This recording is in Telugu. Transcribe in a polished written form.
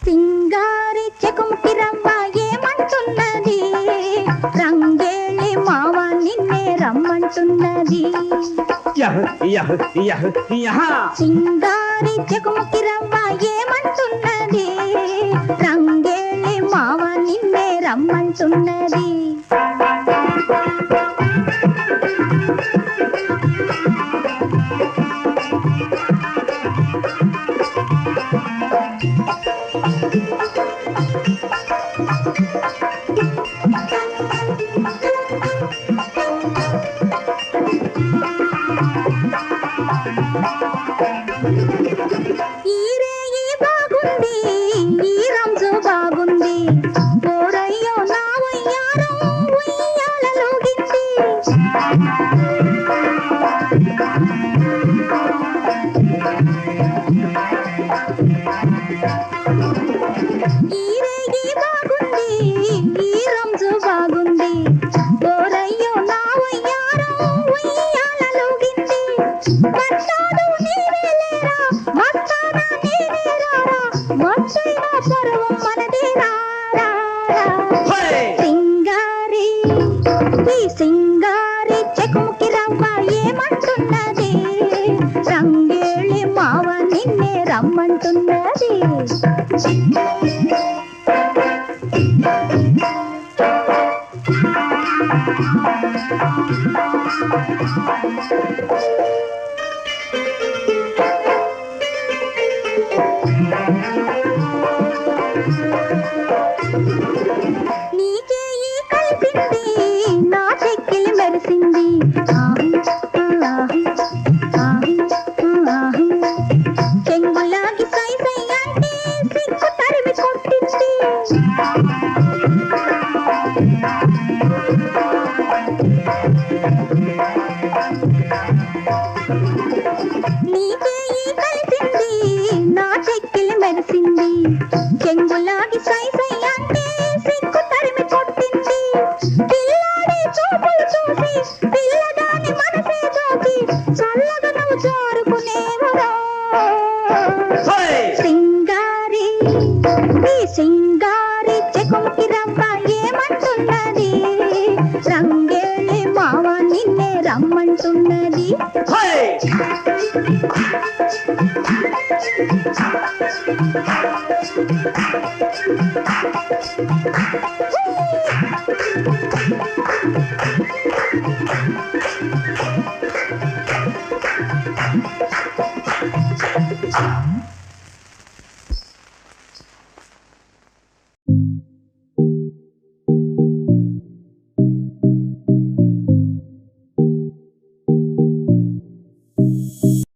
సింగారి చెకుముకి రవ్వ ఏమంటున్నది, రంగేళి మావ నిన్నే రమ్మంటున్నది. సింగారి చెకుముకి రవ్వ ఏమంటున్నది, రంగేళి మావ నిన్నే రమ్మంటున్నది. ఈ రేయి బాగుంది, ఈ రంజు బాగుంది, ఓరయ్యో నా వయ్యారం ఉయ్యాలలోగింది. ఈ రేయి బాగుంది, ఈ రంజు బాగుంది, ఓరయ్యో నా వయ్యారం ఉయ్యాలలోగింది. మస్తాను నీవేలేరా, మస్తానా నీవేరారా, మస్తైన పర్వం మనదే రారా. సింగారి ఈ సింగారి చెకుముకి రవ్వ ఏమంటున్నది, రంగేళి మావ నిన్నే రమ్మంటున్నది. నీ చేయి కలిసింది, నా చెక్కిలి మెరిసింది, చెంగులాగి సై సై అంటే సిగ్గు తరిమి కొట్టింది. నీ చేయి కలిసింది, నా చెక్కిలి మెరిసింది, చెంగులాగి సై సై అంటే సిగ్గు తరిమి కొట్టింది. పిల్లాడి చూపులు చూసి పిల్లదాని మనసే దోచి చల్లగా నువ్వు జారుకునేవురా. సింగారి ఈ సింగారి చెకుముకి రవ్వ ఏమంటున్నది, రంగేళి మావ నిన్నే రమ్మంటున్నది. Woo!